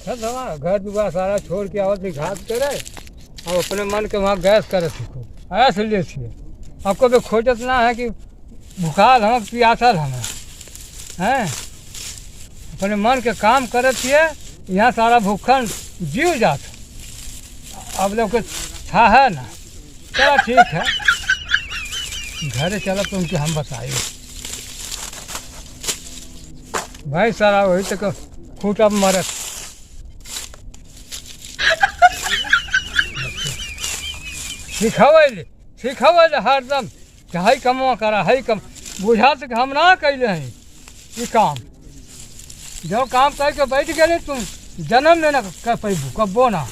देखा था घर दुआ सारा छोड़ के आवत घास करे और अपने मन के वहाँ गैस करे सीखो ऐसे ले छिए आपको भी खोजत ना है कि भूखाल हम प्यासल हमें हैं अपने मन के काम करे थिए यहाँ सारा भूखन जीव जात अब लोग को था है ना। चलो ठीक है घरे चलो तुमके हम बताइए भाई सारा वही तक खूटा मरत सिखवल हरदम कि हई कमवा करा हई कम बुझा कि हम ना कैले हैं ये काम जो काम करके बैठ गए तुम जन्म में ना कर पैबू कब्बो ना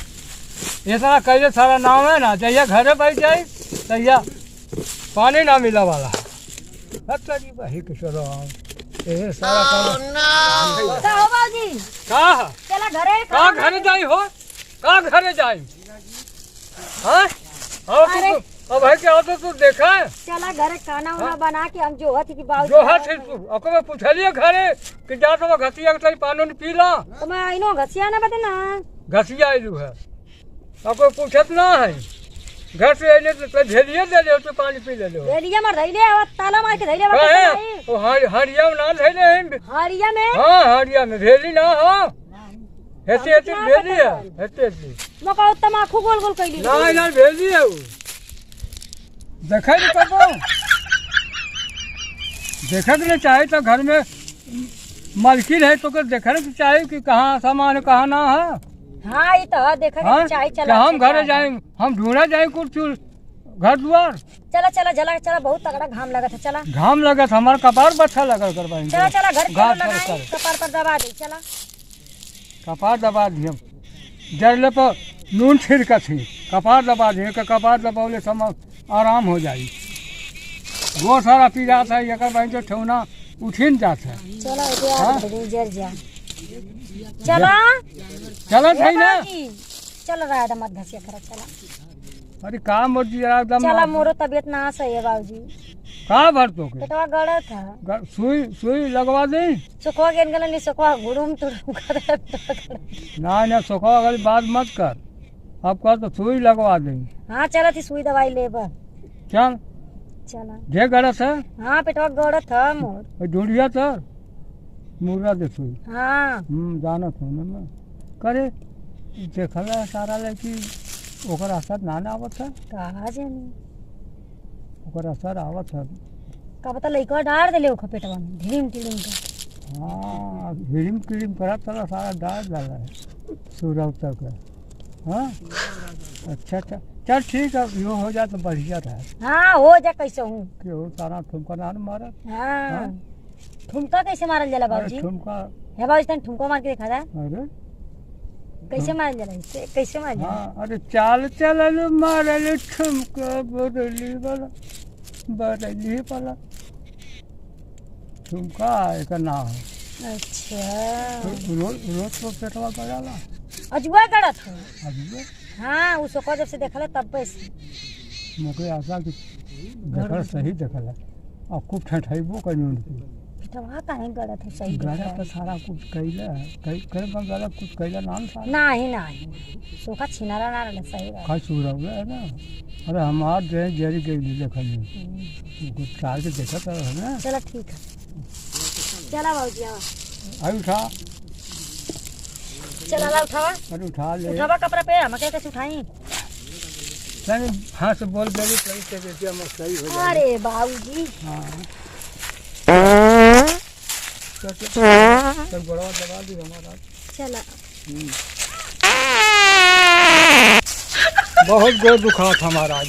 इतना कैले सारा नाम है ना जहिया घरे बैठ जाए तहिया पानी ना मिला वाला भाई किशोर ये सारा काम घरे जाई हो घरे जाई हाँ अब है क्या तो तू देखा है चला घरे खाना वाना बना के हम जो हथी की बाबू जो हाथ है तू अब मैं पूछलिए घरे कि जा तो घसिया के पानी नहीं पीला तो मैं आइनो घसिया ना बते ना घसिया आइलू है अब कोई पूछत ना है घर से आइले तो झेलिए दे ले तो पानी पी ले लो झेलिया में धइले अब ताला मार के धइले बते ओ हरिया में ना धइले हैं हरिया में हां हरिया में भेली ना हो हेते भेली है हेते मका तमाखू गोल गोल कइली ना भेली है देखा नहीं कबो देखा नहीं चाहे तो घर में मालकिन है तो देखा नहीं चाहे कि कहाँ सामान कहाँ ना है। हाँ ये तो देखा चाहे चला हम घर जाए हम ढूंढा जाए कुछ घर द्वार चला चला जला चला बहुत तगड़ा घाम लगा था चला घाम लगा था हमारा कपार बच्चा लगा कर चला चला घर कपार पर दबा दे चला कपार दबा दिए जरले पर नून छिड़का थी कपार दबा दिए कपार दबावले समय आराम हो जाए वो सारा पी जाता है एक जो ठेवना उठिन जाता है चला जर जा चला चला सही ना चल रहा है मत घसिया कर चला अरे काम और दिया एकदम चला मोरो तबीयत ना सही है बाबूजी कहाँ भर तो पेटवा गड़ा था सुई सुई लगवा दे सुखवा के गला नहीं सुखवा गुड़ुम तुड़ुम कर ना सुखवा वाली बात मत कर अब कर तो सुई लगवा दे हाँ चला थी सुई दवाई ले बा चल चला जे गड़त है हाँ पेटवा गड़ा था मोर ढूंढिया तो मुर्गा दे सुई हाँ जाना था ना करे देखला सारा लड़की ओकर असर ना आवत है कहा जानी ओकर असर आवत है का पता लइका डार देले ओख पेटवा में ढीम ढीम का हाँ ढीम ढीम करत सारा डाल डाला है सूरज तक है हाँ अच्छा चल ठीक है यो हो जाए तो बढ़िया रहा हाँ हो जा कैसे हूँ कि हो सारा ठुमका ना मारा हाँ ठुमका कैसे मारल जाला बाबूजी ठुमका है बाबूजी तन ठुमका मार के दिखा दे अरे कैसे मारल जाला इसे कैसे मारल जाला हाँ अरे चाल चलल मारल ठुमका बरली वाला ठुमका एक ना हो अच्छा रोज तो पेटवा गड़ाला अजुआ गड़ा था अभी हाँ उसको को जब से देखला तब से मुझे आशा कि देखल सही देखल है और खूब ठंडाइबो कहीं उनकी पिटवा काहे गड़ा था सही गड़ा तो सारा कुछ कैला है कई गड़ा कुछ कैला नाम सारा नहीं सोखा छिनारा ना रहले सही बात का सूरा हुआ है ना अरे हमार जे जेरी गई देखल नहीं कुछ चाल के देखा था है ना चलो ठीक है चला बाबूजी आई उठा चला ला उठावा अरे उठा ले उठावा कपड़ा पे हम कैसे उठाई नहीं हाँ से बोल देली सही से देखिए हम सही हो जाए अरे बाबूजी हाँ तो बड़ा दबा दी हमारा चला बहुत गोर दुखा था हमारा आज